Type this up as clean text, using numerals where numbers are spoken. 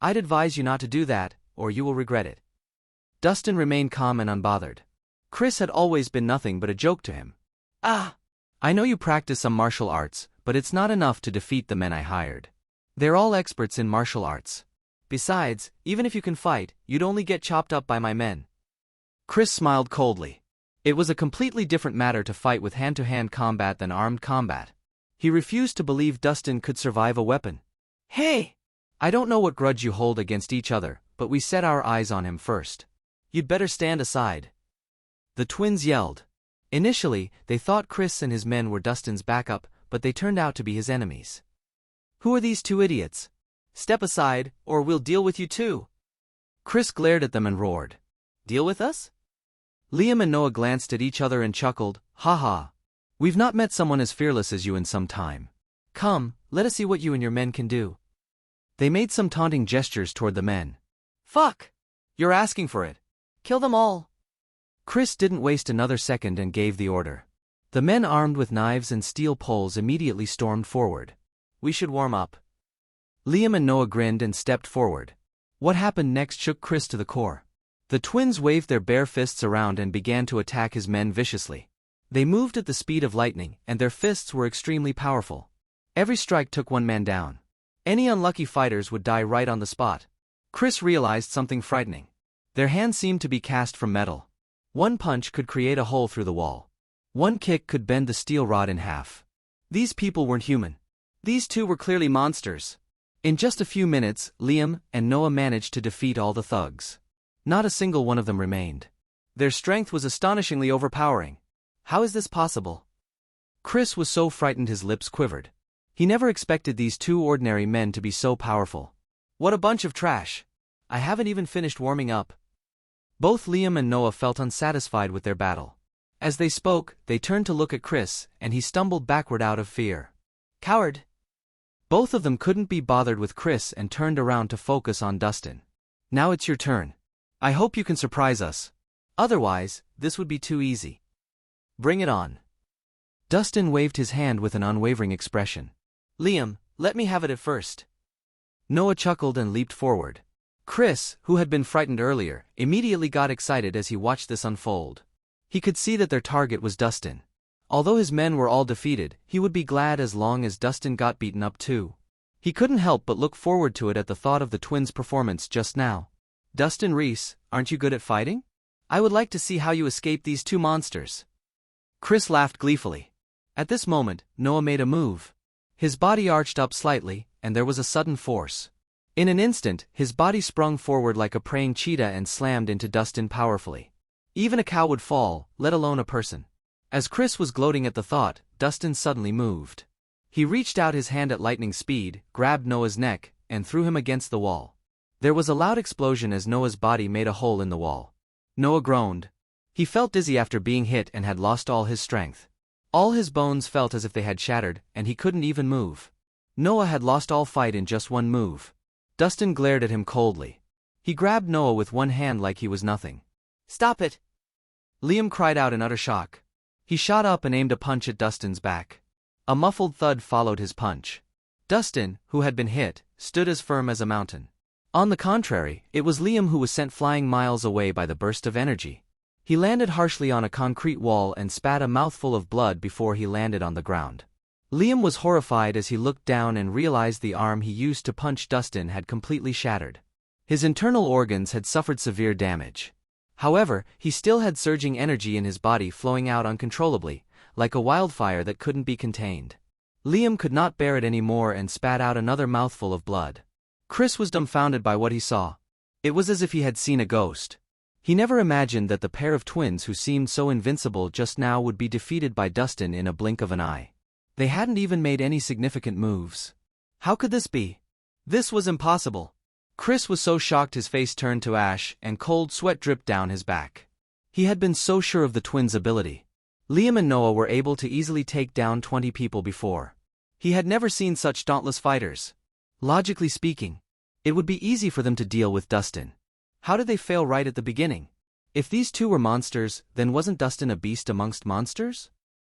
I'd advise you not to do that, or you will regret it. Dustin remained calm and unbothered. Chris had always been nothing but a joke to him. Ah! I know you practice some martial arts, but it's not enough to defeat the men I hired. They're all experts in martial arts. Besides, even if you can fight, you'd only get chopped up by my men. Chris smiled coldly. It was a completely different matter to fight with hand-to-hand combat than armed combat. He refused to believe Dustin could survive a weapon. Hey! I don't know what grudge you hold against each other, but we set our eyes on him first. You'd better stand aside. The twins yelled. Initially, they thought Chris and his men were Dustin's backup, but they turned out to be his enemies. Who are these two idiots? Step aside, or we'll deal with you too. Chris glared at them and roared. Deal with us? Liam and Noah glanced at each other and chuckled, ha ha. We've not met someone as fearless as you in some time. Come, let us see what you and your men can do. They made some taunting gestures toward the men. Fuck! You're asking for it. Kill them all. Chris didn't waste another second and gave the order. The men armed with knives and steel poles immediately stormed forward. We should warm up. Liam and Noah grinned and stepped forward. What happened next shook Chris to the core. The twins waved their bare fists around and began to attack his men viciously. They moved at the speed of lightning, and their fists were extremely powerful. Every strike took one man down. Any unlucky fighters would die right on the spot. Chris realized something frightening. Their hands seemed to be cast from metal. One punch could create a hole through the wall. One kick could bend the steel rod in half. These people weren't human. These two were clearly monsters. In just a few minutes, Liam and Noah managed to defeat all the thugs. Not a single one of them remained. Their strength was astonishingly overpowering. How is this possible? Chris was so frightened his lips quivered. He never expected these two ordinary men to be so powerful. What a bunch of trash. I haven't even finished warming up. Both Liam and Noah felt unsatisfied with their battle. As they spoke, they turned to look at Chris, and he stumbled backward out of fear. Coward! Both of them couldn't be bothered with Chris and turned around to focus on Dustin. Now it's your turn. I hope you can surprise us. Otherwise, this would be too easy. Bring it on. Dustin waved his hand with an unwavering expression. Liam, let me have it at first. Noah chuckled and leaped forward. Chris, who had been frightened earlier, immediately got excited as he watched this unfold. He could see that their target was Dustin. Although his men were all defeated, he would be glad as long as Dustin got beaten up too. He couldn't help but look forward to it at the thought of the twins' performance just now. Dustin, Rhys, aren't you good at fighting? I would like to see how you escape these two monsters. Chris laughed gleefully. At this moment, Noah made a move. His body arched up slightly, and there was a sudden force. In an instant, his body sprung forward like a praying cheetah and slammed into Dustin powerfully. Even a cow would fall, let alone a person. As Chris was gloating at the thought, Dustin suddenly moved. He reached out his hand at lightning speed, grabbed Noah's neck, and threw him against the wall. There was a loud explosion as Noah's body made a hole in the wall. Noah groaned. He felt dizzy after being hit and had lost all his strength. All his bones felt as if they had shattered, and he couldn't even move. Noah had lost all fight in just one move. Dustin glared at him coldly. He grabbed Noah with one hand like he was nothing. Stop it! Liam cried out in utter shock. He shot up and aimed a punch at Dustin's back. A muffled thud followed his punch. Dustin, who had been hit, stood as firm as a mountain. On the contrary, it was Liam who was sent flying miles away by the burst of energy. He landed harshly on a concrete wall and spat a mouthful of blood before he landed on the ground. Liam was horrified as he looked down and realized the arm he used to punch Dustin had completely shattered. His internal organs had suffered severe damage. However, he still had surging energy in his body flowing out uncontrollably, like a wildfire that couldn't be contained. Liam could not bear it anymore and spat out another mouthful of blood. Chris was dumbfounded by what he saw. It was as if he had seen a ghost. He never imagined that the pair of twins who seemed so invincible just now would be defeated by Dustin in a blink of an eye. They hadn't even made any significant moves. How could this be? This was impossible. Chris was so shocked his face turned to ash and cold sweat dripped down his back. He had been so sure of the twins' ability. Liam and Noah were able to easily take down 20 people before. He had never seen such dauntless fighters. Logically speaking, it would be easy for them to deal with Dustin. How did they fail right at the beginning? If these two were monsters, then wasn't Dustin a beast amongst monsters?